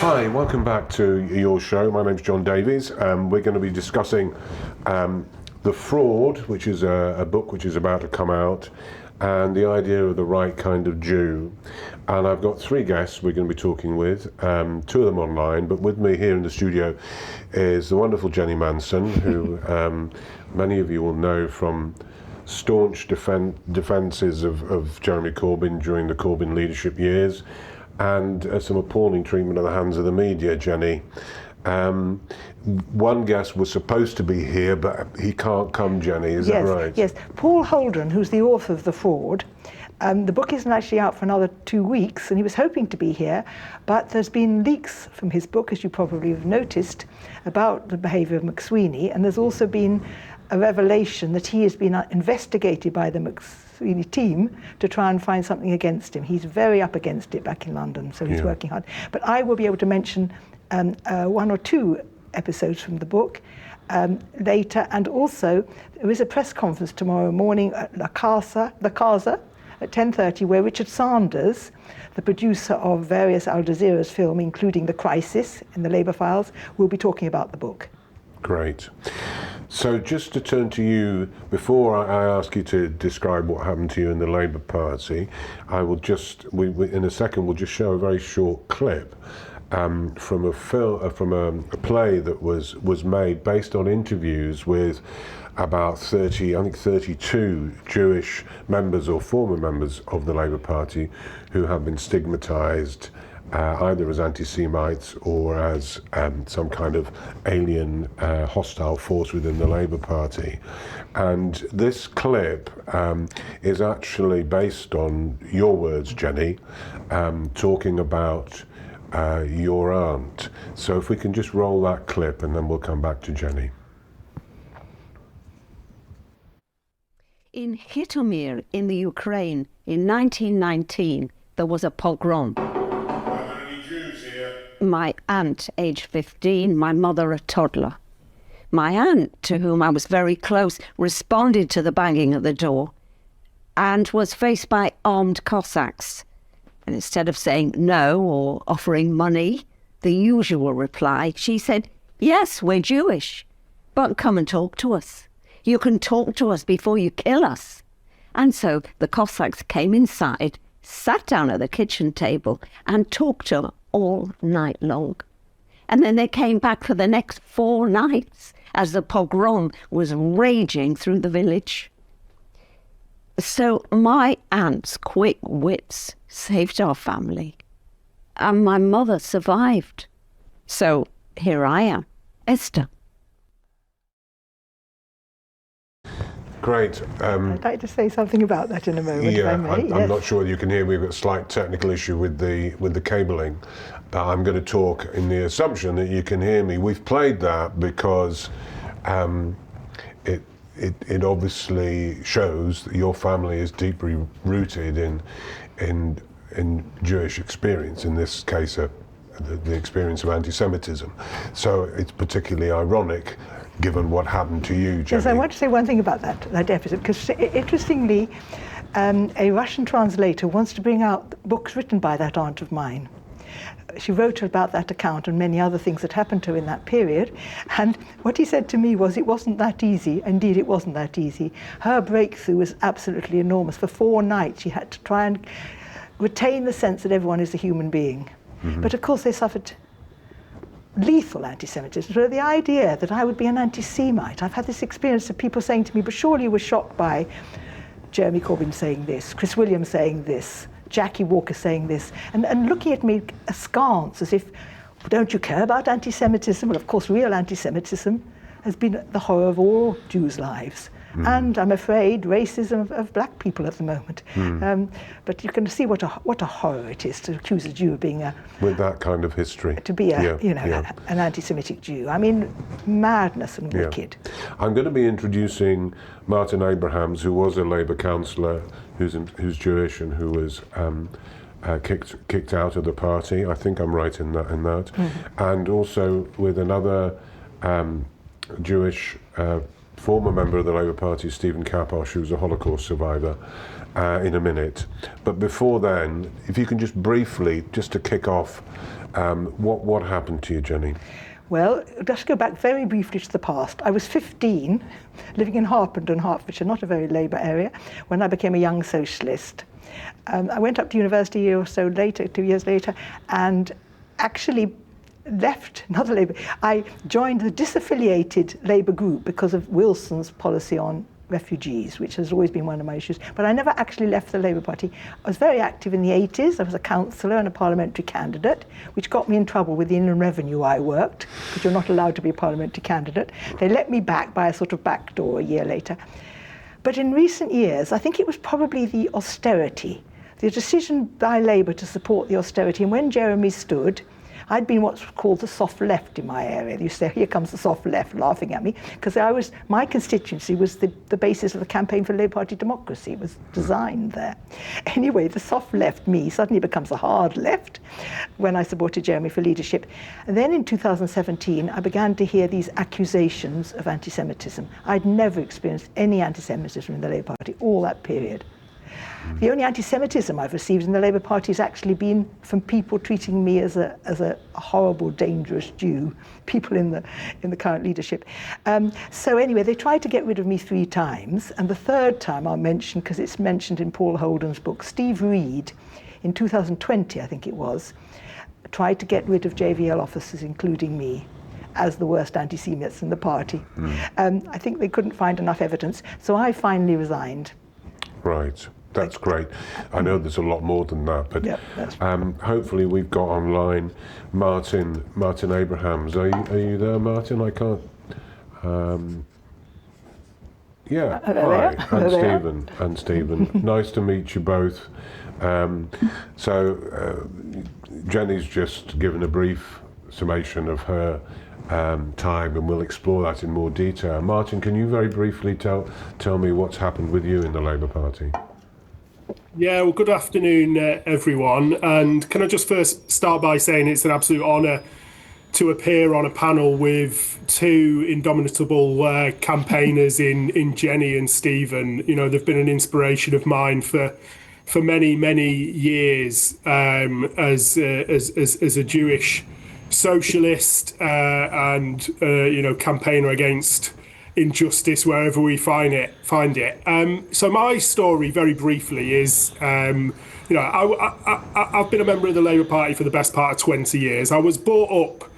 Hi, welcome back to your show. My name's John Davies. We're going to be discussing The Fraud, which is a book which is about to come out, and the idea of the right kind of Jew. And I've got three guests we're going to be talking with, two of them online, but with me here in the studio is the wonderful Jenny Manson, who many of you will know from staunch defences of Jeremy Corbyn during the Corbyn leadership years, and some appalling treatment at the hands of the media, Jenny. One guest was supposed to be here, but he can't come, Jenny, is that right? Yes, Paul Holden, who's the author of The Fraud. The book isn't actually out for another 2 weeks, and he was hoping to be here, but there's been leaks from his book, as you probably have noticed, about the behaviour of McSweeney, and there's also been a revelation that he has been investigated by the McSweeney team to try and find something against him. He's very up against it back in London, so he's working hard. But I will be able to mention one or two episodes from the book later, and also there is a press conference tomorrow morning at La Casa at 10:30, where Richard Sanders, the producer of various Al Jazeera's film, including The Crisis and The Labour Files, will be talking about the book. Great. So just to turn to you, before I ask you to describe what happened to you in the Labour Party, I will just, in a second, we'll just show a very short clip from a play that was made based on interviews with about 32 Jewish members or former members of the Labour Party who have been stigmatised either as anti-Semites or as some kind of alien hostile force within the Labour Party. And this clip is actually based on your words, Jenny, talking about your aunt. So if we can just roll that clip and then we'll come back to Jenny. In Hytomyr in the Ukraine in 1919, there was a pogrom. My aunt, aged 15, my mother a toddler. My aunt, to whom I was very close, responded to the banging at the door and was faced by armed Cossacks. And instead of saying no or offering money, the usual reply, she said, "Yes, we're Jewish, but come and talk to us. You can talk to us before you kill us." And so the Cossacks came inside, sat down at the kitchen table and talked to her all night long. And then they came back for the next 4 nights as the pogrom was raging through the village. So my aunt's quick wits saved our family, and my mother survived. So here I am, Esther. Great. I'd like to say something about that in a moment, if I may. I'm not sure whether you can hear me. We've got a slight technical issue with the cabling. I'm going to talk in the assumption that you can hear me. We've played that because it obviously shows that your family is deeply rooted in Jewish experience, in this case the experience of anti-Semitism. So it's particularly ironic given what happened to you, Jenny. Yes, I want to say one thing about that episode, because interestingly, a Russian translator wants to bring out books written by that aunt of mine. She wrote about that account and many other things that happened to her in that period. And what he said to me was, it wasn't that easy. Indeed, it wasn't that easy. Her breakthrough was absolutely enormous. For 4 nights, she had to try and retain the sense that everyone is a human being. Mm-hmm. But of course, they suffered lethal anti-Semitism. So the idea that I would be an anti-Semite, I've had this experience of people saying to me, but surely you were shocked by Jeremy Corbyn saying this, Chris Williams saying this, Jackie Walker saying this, and looking at me askance as if, don't you care about anti-Semitism? Well, of course, real anti-Semitism has been the horror of all Jews' lives. And I'm afraid racism of black people at the moment. But you can see what a horror it is to accuse a Jew of being with that kind of history, to be an anti-Semitic Jew. I mean, madness and wicked. I'm going to be introducing Martin Abrams, who was a Labour councillor, who's Jewish and who was kicked out of the party. I think I'm right in that. And also with another Jewish former member of the Labour Party, Stephen Kapos, who was a Holocaust survivor, in a minute. But before then, if you can just briefly, just to kick off, What happened to you, Jenny? Well, just go back very briefly to the past. I was 15, living in Harpenden, Hertfordshire, not a very Labour area, when I became a young socialist. I went up to university a year or so later, 2 years later, and actually left another Labour. I joined the disaffiliated Labour group because of Wilson's policy on refugees, which has always been one of my issues. But I never actually left the Labour Party. I was very active in the 80s. I was a councillor and a parliamentary candidate, which got me in trouble with the Inland Revenue I worked, because you're not allowed to be a parliamentary candidate. They let me back by a sort of back door a year later. But in recent years, I think it was probably the austerity, the decision by Labour to support the austerity. And when Jeremy stood, I'd been what's called the soft left in my area. You say, here comes the soft left, laughing at me, because my constituency was the basis of the campaign for Labour Party democracy. It was designed there. Anyway, the soft left, me, suddenly becomes a hard left when I supported Jeremy for leadership. And then in 2017, I began to hear these accusations of anti-Semitism. I'd never experienced any anti-Semitism in the Labour Party all that period. The only anti-Semitism I've received in the Labour Party has actually been from people treating me as a horrible, dangerous Jew, people in the current leadership. So anyway, they tried to get rid of me 3 times, and the third time I'll mention, because it's mentioned in Paul Holden's book, Steve Reed, in 2020, I think it was, tried to get rid of JVL officers, including me, as the worst anti-Semites in the party. I think they couldn't find enough evidence, so I finally resigned. Right. That's great. I know there's a lot more than that, but hopefully we've got online Martin Abrams. Are you there, Martin? I can't. Yeah. Hi, and Stephen. Nice to meet you both. Jenny's just given a brief summation of her time, and we'll explore that in more detail. Martin, can you very briefly tell me what's happened with you in the Labour Party? Yeah, well, good afternoon, everyone. And can I just first start by saying it's an absolute honour to appear on a panel with 2 indomitable campaigners in Jenny and Stephen. You know, they've been an inspiration of mine for many, many years as a Jewish socialist and campaigner against injustice wherever we find it. So my story, very briefly, is I've been a member of the Labour Party for the best part of 20 years. I was brought up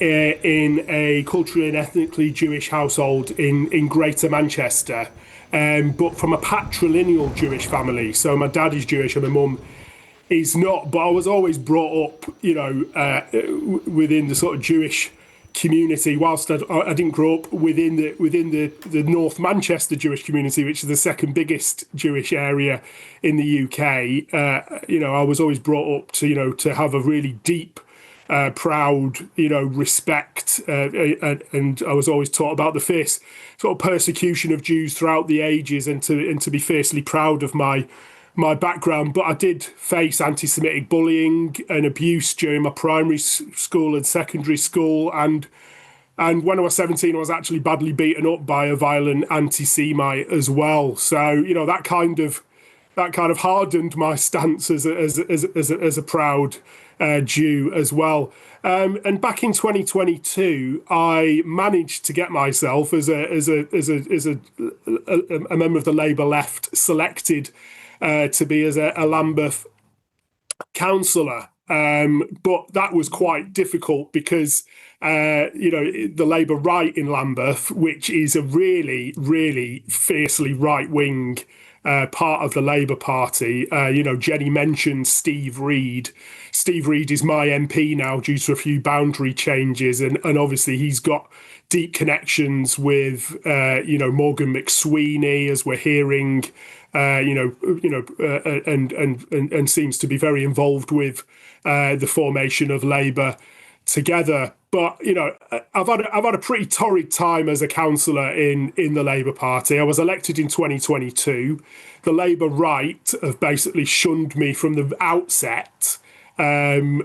in a culturally and ethnically Jewish household in Greater Manchester, but from a patrilineal Jewish family. So my dad is Jewish and my mum is not, but I was always brought up, within the sort of Jewish community. Whilst I didn't grow up within the North Manchester Jewish community, which is the second biggest Jewish area in the UK, I was always brought up to have a really deep, proud, respect, and I was always taught about the fierce sort of persecution of Jews throughout the ages, and to be fiercely proud of my background. But I did face anti-Semitic bullying and abuse during my primary school and secondary school, and when I was 17, I was actually badly beaten up by a violent anti-Semite as well. So that kind of hardened my stance as a proud Jew as well. And back in 2022, I managed to get myself as a member of the Labour left selected to be as a Lambeth councillor. But that was quite difficult because, the Labour right in Lambeth, which is a really, really fiercely right-wing part of the Labour Party. Jenny mentioned Steve Reed. Steve Reed is my MP now due to a few boundary changes, and obviously he's got deep connections with, Morgan McSweeney, as we're hearing, and seems to be very involved with the formation of Labour together. But I've had a pretty torrid time as a councillor in the Labour Party. I was elected in 2022. The Labour right have basically shunned me from the outset. I'm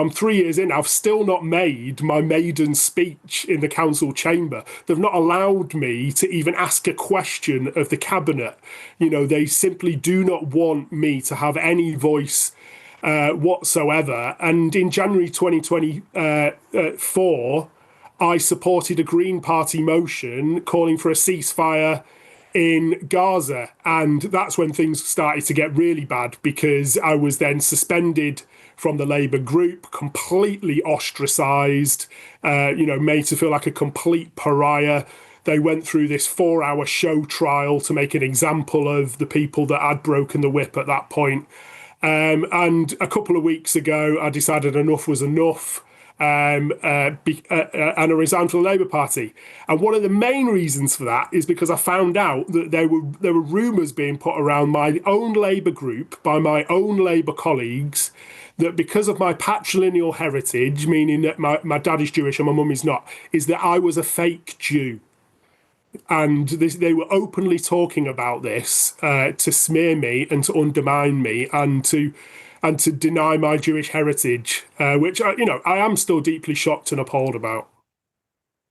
3 years in. I've still not made my maiden speech in the council chamber. They've not allowed me to even ask a question of the cabinet. They simply do not want me to have any voice whatsoever. And in January 2024, I supported a Green Party motion calling for a ceasefire in Gaza. And that's when things started to get really bad, because I was then suspended from the Labour group, completely ostracised, made to feel like a complete pariah. They went through this 4-hour show trial to make an example of the people that had broken the whip at that point. And a couple of weeks ago, I decided enough was enough. And I resigned from the Labour Party. And one of the main reasons for that is because I found out that there were rumours being put around my own Labour group by my own Labour colleagues that because of my patrilineal heritage, meaning that my dad is Jewish and my mum is not, is that I was a fake Jew. And they were openly talking about this to smear me and to undermine me and to deny my Jewish heritage, which I am still deeply shocked and appalled about.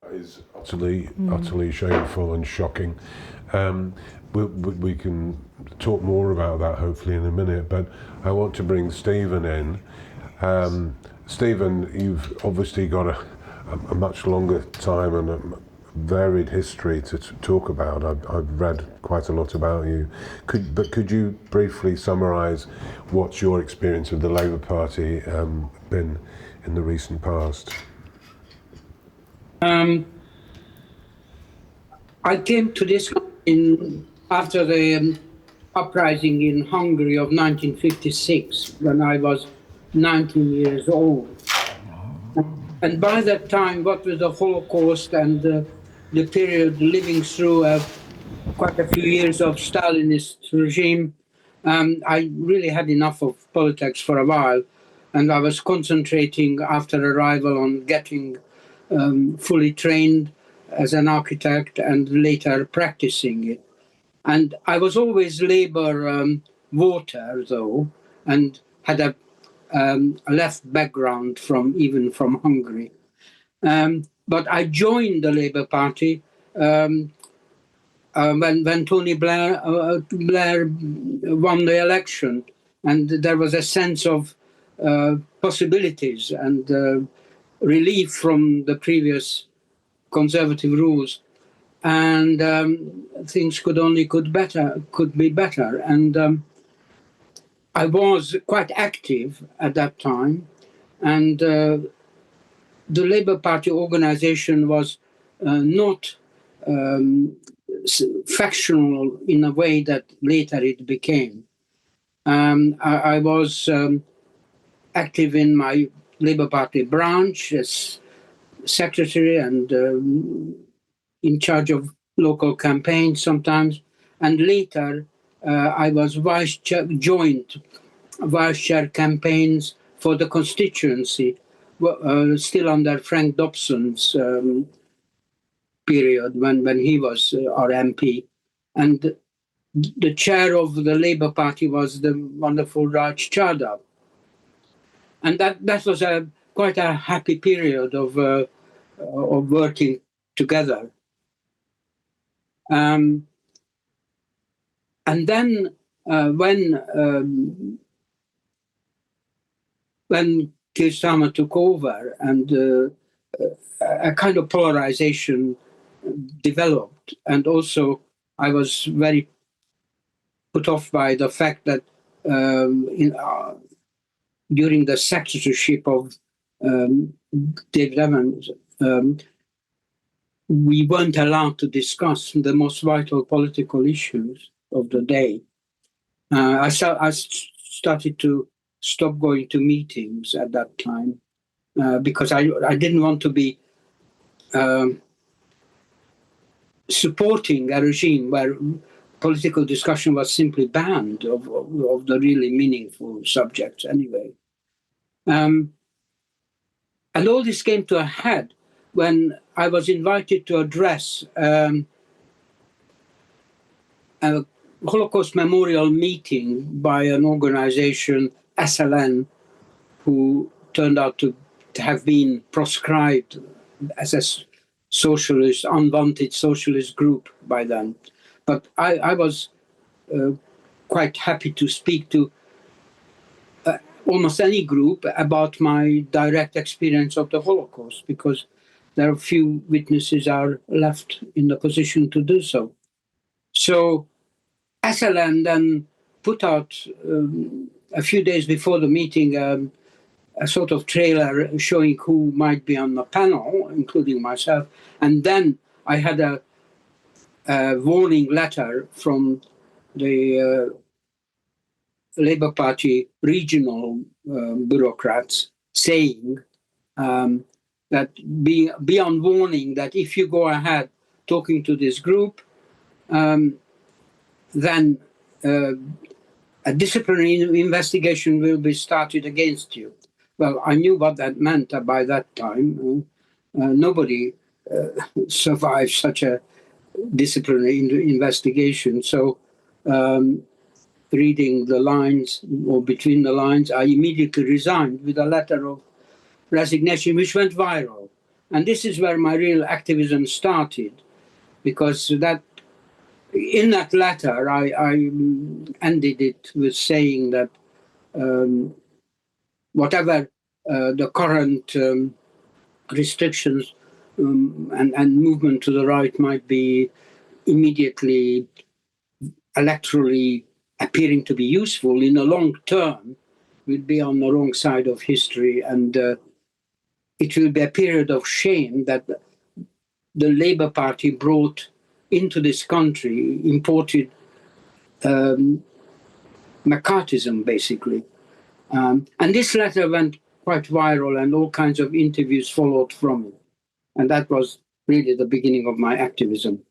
That is utterly shameful and shocking. We can talk more about that hopefully in a minute, but I want to bring Stephen in. Stephen, you've obviously got a much longer time and a varied history to talk about. I've read quite a lot about you. Could you briefly summarise what's your experience of the Labour Party been in the recent past? I came to this after the uprising in Hungary of 1956, when I was 19 years old. And by that time, what with the Holocaust and the period living through quite a few years of Stalinist regime, I really had enough of politics for a while. And I was concentrating after arrival on getting fully trained as an architect and later practicing it. And I was always Labour voter, though, and had a left background even from Hungary. But I joined the Labour Party when Tony Blair won the election, and there was a sense of possibilities and relief from the previous Conservative rules, and things could be better. And I was quite active at that time, and the Labour Party organization was not factional in a way that later it became. I was active in my Labour Party branch as secretary and in charge of local campaigns sometimes. And later, I was joint vice chair campaigns for the constituency, still under Frank Dobson's period when he was our MP. And the chair of the Labour Party was the wonderful Raj Chadha. And that was quite a happy period of working together. And then when Keir Starmer took over and a kind of polarization developed, and also I was very put off by the fact that during the secretaryship of David Abrams, we weren't allowed to discuss the most vital political issues of the day. I started to stop going to meetings at that time because I didn't want to be supporting a regime where political discussion was simply banned of the really meaningful subjects anyway. And all this came to a head when I was invited to address a Holocaust memorial meeting by an organization, SLN, who turned out to have been proscribed as a socialist, unwanted socialist group by then. But I was quite happy to speak to almost any group about my direct experience of the Holocaust, because there are few witnesses are left in the position to do so. So SLN then put out a few days before the meeting a sort of trailer showing who might be on the panel, including myself. And then I had a warning letter from the Labour Party regional bureaucrats saying that be on warning that if you go ahead talking to this group, then a disciplinary investigation will be started against you. Well, I knew what that meant by that time. Nobody survived such a disciplinary investigation. So reading the lines or between the lines, I immediately resigned with a letter of resignation, which went viral. And this is where my real activism started, because that in that letter, I ended it with saying that whatever the current restrictions and movement to the right might be immediately electorally appearing to be useful, in the long term will be on the wrong side of history, and it will be a period of shame that the Labour Party brought into this country, imported McCarthyism, basically. And this letter went quite viral, and all kinds of interviews followed from it. And that was really the beginning of my activism,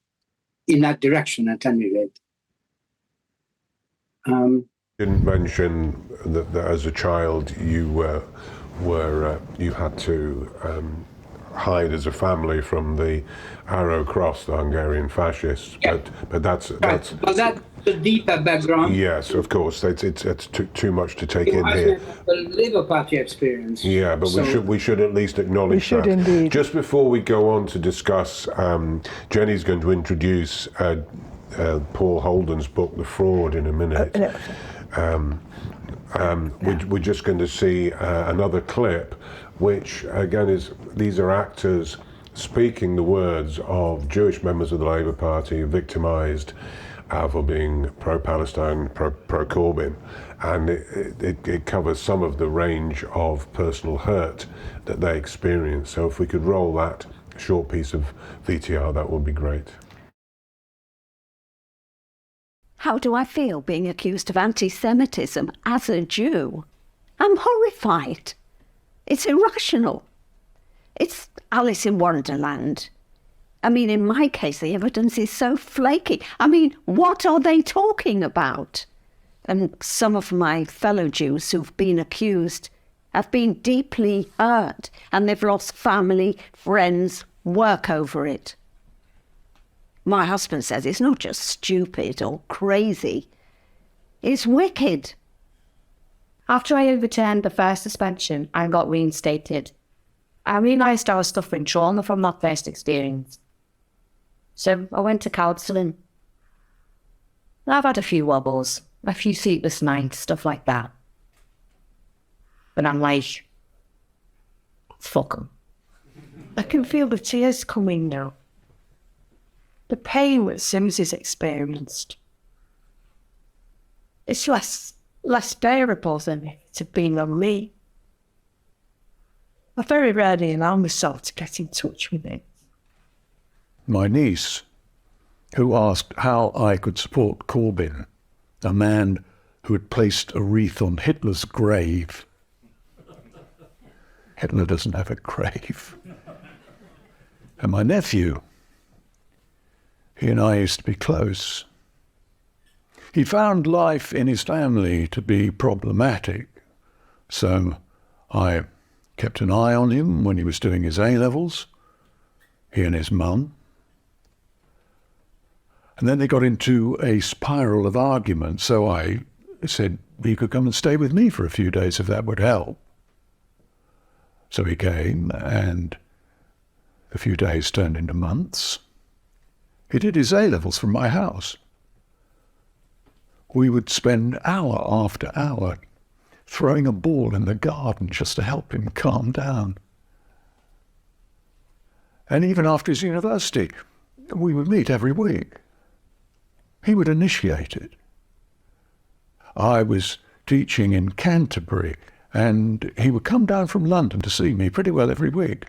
in that direction at any rate. Didn't mention that as a child you you had to hide as a family from the Arrow Cross, the Hungarian fascists. Yeah. But that's But that's the deeper background. yes, of course. It's too much to take in here. The Labour Party experience. Yeah, but we should at least acknowledge We should that. indeed. Just before we go on to discuss, Jenny's going to introduce Paul Holden's book, The Fraud, in a minute. We're just going to see another clip, which again these are actors speaking the words of Jewish members of the Labour Party victimized for being pro-Palestine, pro-Corbyn, and it covers some of the range of personal hurt that they experience. So if we could roll that short piece of VTR, that would be great. How do I feel being accused of anti-Semitism as a Jew? I'm horrified. It's irrational. It's Alice in Wonderland. I mean, in my case, the evidence is so flaky. I mean, what are they talking about? And some of my fellow Jews who've been accused have been deeply hurt, and they've lost family, friends, work over it. My husband says it's not just stupid or crazy, it's wicked. After I overturned the first suspension and got reinstated, I realised I was suffering trauma from that first experience. So I went to counselling. I've had a few wobbles, a few sleepless nights, stuff like that. But I'm like, fuck 'em. I can feel the tears coming now. The pain that Sims has experienced. It's less bearable than it had been on me. I very rarely allow myself to get in touch with it. My niece, who asked how I could support Corbyn, a man who had placed a wreath on Hitler's grave. Hitler doesn't have a grave. And my nephew, he and I used to be close. He found life in his family to be problematic, so I kept an eye on him when he was doing his A-levels, he and his mum. And then they got into a spiral of argument, so I said he could come and stay with me for a few days if that would help. So he came, and a few days turned into months. He did his A-levels from my house. We would spend hour after hour throwing a ball in the garden just to help him calm down. And even after his university, we would meet every week. He would initiate it. I was teaching in Canterbury, and he would come down from London to see me pretty well every week.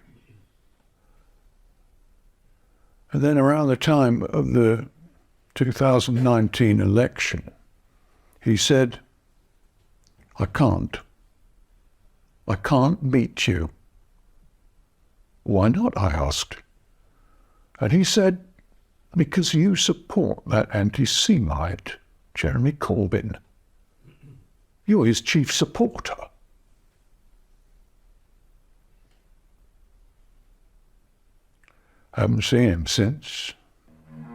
And then around the time of the 2019 election, he said, I can't meet you. Why not? I asked. And he said, because you support that anti-Semite, Jeremy Corbyn. You're his chief supporter. Haven't seen him since.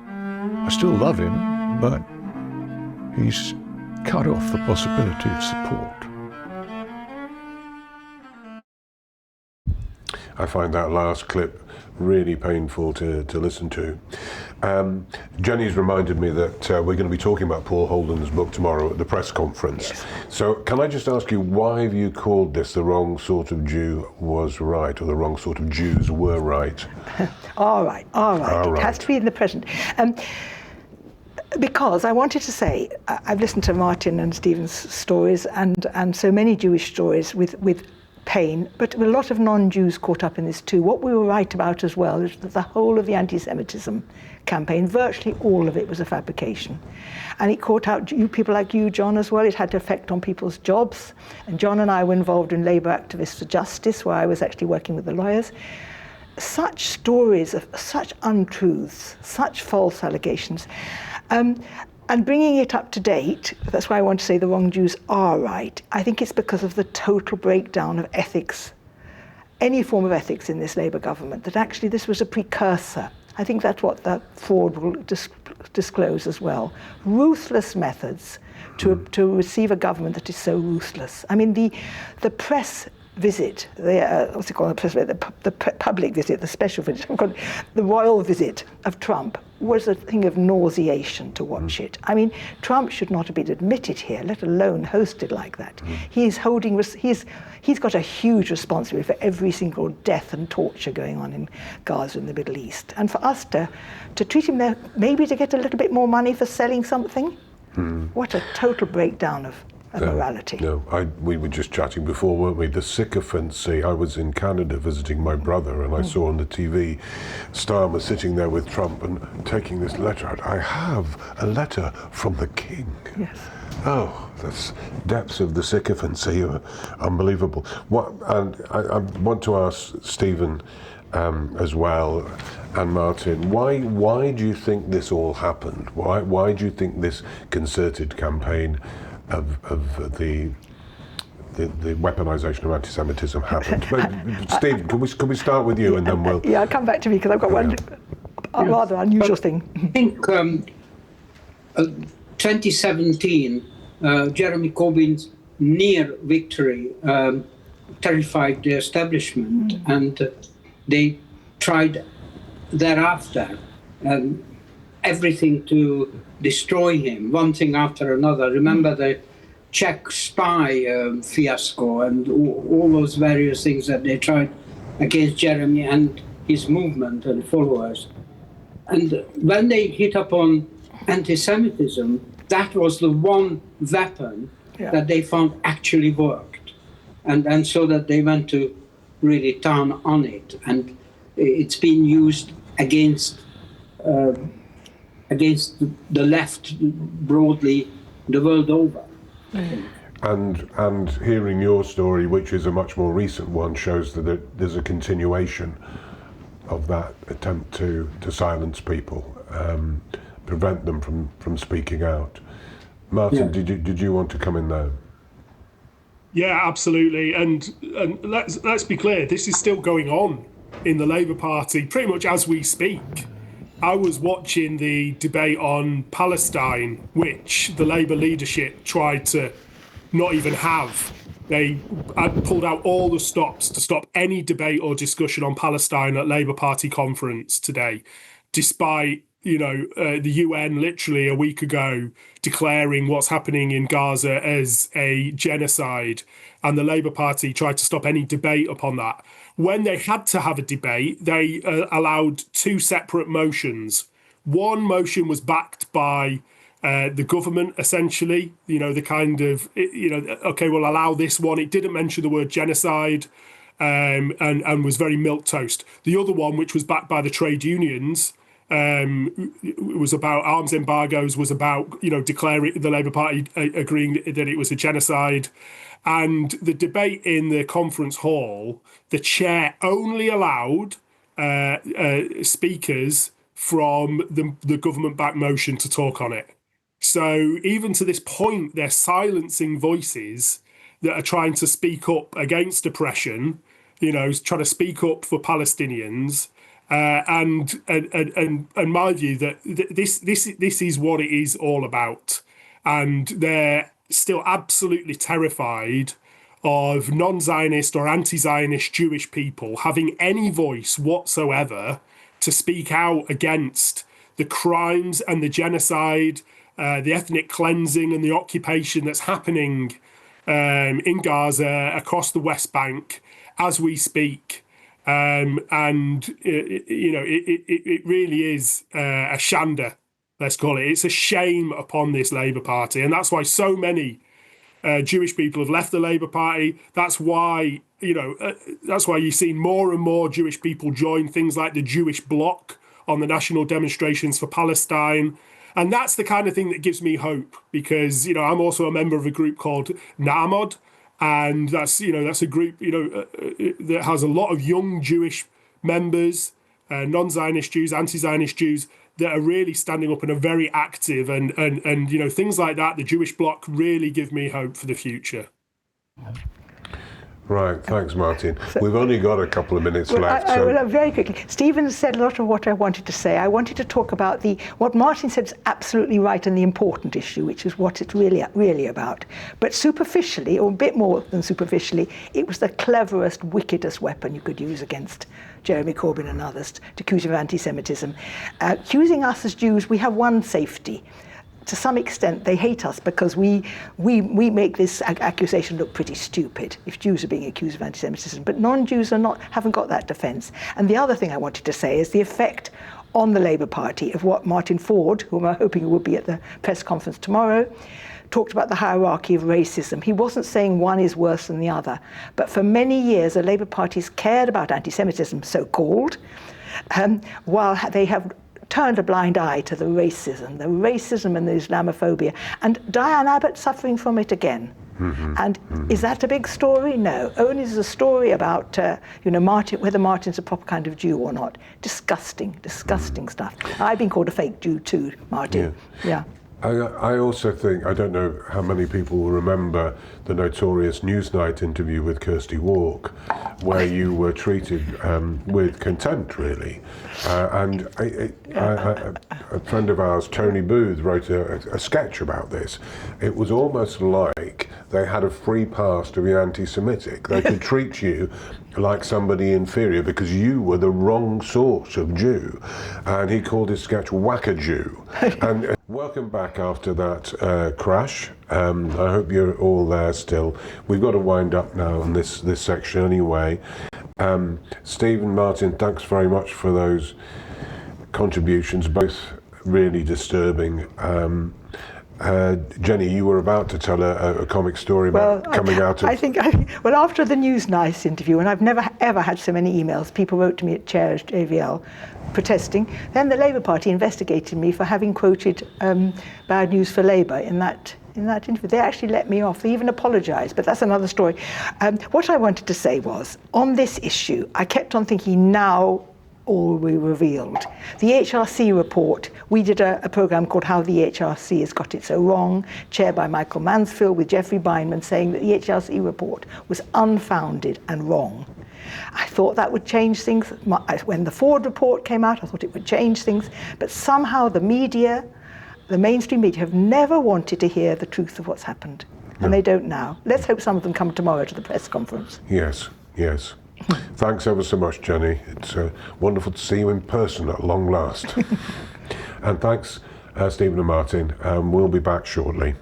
I still love him, but he's cut off the possibility of support. I find that last clip really painful to listen to. Jenny's reminded me that we're going to be talking about Paul Holden's book tomorrow at the press conference. Yes. So can I just ask you, why have you called this The Wrong Sort of Jew Was Right, or The Wrong Sort of Jews Were Right? All right. It has to be in the present. Because I wanted to say, I've listened to Martin and Stephen's stories and so many Jewish stories with pain, but a lot of non-Jews caught up in this too. What we were right about as well is that the whole of the anti-Semitism campaign, virtually all of it was a fabrication. And it caught out people like you, John, as well. It had an effect on people's jobs. And John and I were involved in Labour Activists for Justice, where I was actually working with the lawyers. Such stories of such untruths, such false allegations. And bringing it up to date, that's why I want to say the wrong Jews are right. I think it's because of the total breakdown of ethics, any form of ethics in this Labour government, that actually this was a precursor. I think that's what the Ford will disclose as well. Ruthless methods to receive a government that is so ruthless. I mean, the press visit, what's it called? The public visit, the special visit, the royal visit of Trump was a thing of nauseation to watch it. I mean, Trump should not have been admitted here, let alone hosted like that. He's got a huge responsibility for every single death and torture going on in Gaza and the Middle East. And for us to treat him there, maybe to get a little bit more money for selling something, what a total breakdown of morality. No, we were just chatting before, weren't we? The sycophancy. I was in Canada visiting my brother, and I saw on the TV Starmer sitting there with Trump and taking this letter out. I have a letter from the king. Yes. Oh, the depths of the sycophancy are unbelievable. And I want to ask Stephen as well, and Martin, why do you think this all happened? Why do you think this concerted campaign of the weaponization of anti-Semitism happened? But Stephen, can we start with you, and then we'll... Yeah, come back to me, because I've got one rather unusual thing. I think 2017, Jeremy Corbyn's near victory terrified the establishment, and they tried thereafter everything to destroy him, one thing after another. Remember the Czech spy fiasco and all those various things that they tried against Jeremy and his movement and followers. And when they hit upon anti-Semitism, that was the one weapon that they found actually worked. And so that they went to really town on it. And it's been used against the left broadly the world over. And hearing your story, which is a much more recent one, shows that there's a continuation of that attempt to silence people, prevent them from speaking out. Martin, did you want to come in there? Yeah, absolutely. And let's be clear, this is still going on in the Labour Party pretty much as we speak. I was watching the debate on Palestine, which the Labour leadership tried to not even have. They had pulled out all the stops to stop any debate or discussion on Palestine at Labour Party conference today, despite the UN literally a week ago declaring what's happening in Gaza as a genocide, and the Labour Party tried to stop any debate upon that. When they had to have a debate, they allowed two separate motions. One motion was backed by the government, essentially, the kind of, okay, we'll allow this one. It didn't mention the word genocide, and was very milquetoast. The other one, which was backed by the trade unions, was about arms embargoes, was about, declaring the Labour Party agreeing that it was a genocide. And the debate in the conference hall, the chair only allowed speakers from the government-backed motion to talk on it. So even to this point, they're silencing voices that are trying to speak up against oppression, trying to speak up for Palestinians. And my view that this is what it is all about. And they're still absolutely terrified of non-Zionist or anti-Zionist Jewish people having any voice whatsoever to speak out against the crimes and the genocide, the ethnic cleansing and the occupation that's happening in Gaza, across the West Bank, as we speak. It really is a shanda, let's call it. It's a shame upon this Labour Party, and that's why so many Jewish people have left the Labour Party. That's why you've seen more and more Jewish people join things like the Jewish Bloc on the national demonstrations for Palestine. And that's the kind of thing that gives me hope, because I'm also a member of a group called Na'amod, and that's a group that has a lot of young Jewish members, non-Zionist Jews, anti-Zionist Jews, that are really standing up and are very active, and things like that. The Jewish Bloc really give me hope for the future. Right, thanks, Martin. We've only got a couple of minutes left. Very quickly, Stephen said a lot of what I wanted to say. I wanted to talk about what Martin said is absolutely right, and the important issue, which is what it's really about. But superficially, or a bit more than superficially, it was the cleverest, wickedest weapon you could use against Jeremy Corbyn and others, to accuse of anti-Semitism. Accusing us as Jews, we have one safety. To some extent, they hate us because we make this accusation look pretty stupid if Jews are being accused of anti-Semitism. But non-Jews haven't got that defence. And the other thing I wanted to say is the effect on the Labour Party of what Martin Ford, whom I'm hoping will be at the press conference tomorrow, talked about the hierarchy of racism. He wasn't saying one is worse than the other. But for many years, the Labour Party's cared about anti-Semitism, so-called, while they have turned a blind eye to the racism and the Islamophobia, and Diane Abbott suffering from it again. Mm-hmm. And is that a big story? No. Only is a story about Martin, whether Martin's a proper kind of Jew or not. Disgusting stuff. I've been called a fake Jew too, Martin. Yeah. I also think, I don't know how many people will remember the notorious Newsnight interview with Kirsty Walk, where you were treated with contempt, really. And a friend of ours, Tony Booth, wrote a sketch about this. It was almost like they had a free pass to be anti-Semitic. They could treat you like somebody inferior because you were the wrong sort of Jew. And he called his sketch Whack-a-Jew. And welcome back after that crash. I hope you're all there still. We've got to wind up now in this section anyway. Stephen, Martin, thanks very much for those contributions, both really disturbing. Jenny, you were about to tell a comic story about coming out of... Well, after the Newsnight interview, and I've never ever had so many emails, people wrote to me at Chairs JVL protesting. Then the Labour Party investigated me for having quoted Bad News for Labour in that interview. They actually let me off. They even apologised, but that's another story. What I wanted to say was, on this issue, I kept on thinking, now all will be revealed. The HRC report, we did a programme called How the HRC Has Got It So Wrong, chaired by Michael Mansfield, with Geoffrey Bindman saying that the HRC report was unfounded and wrong. I thought that would change things. When the Ford report came out, I thought it would change things, but somehow the media, the mainstream media, have never wanted to hear the truth of what's happened, and they don't now. Let's hope some of them come tomorrow to the press conference. Yes. Thanks ever so much, Jenny. It's wonderful to see you in person at long last. And thanks, Stephen and Martin. We'll be back shortly.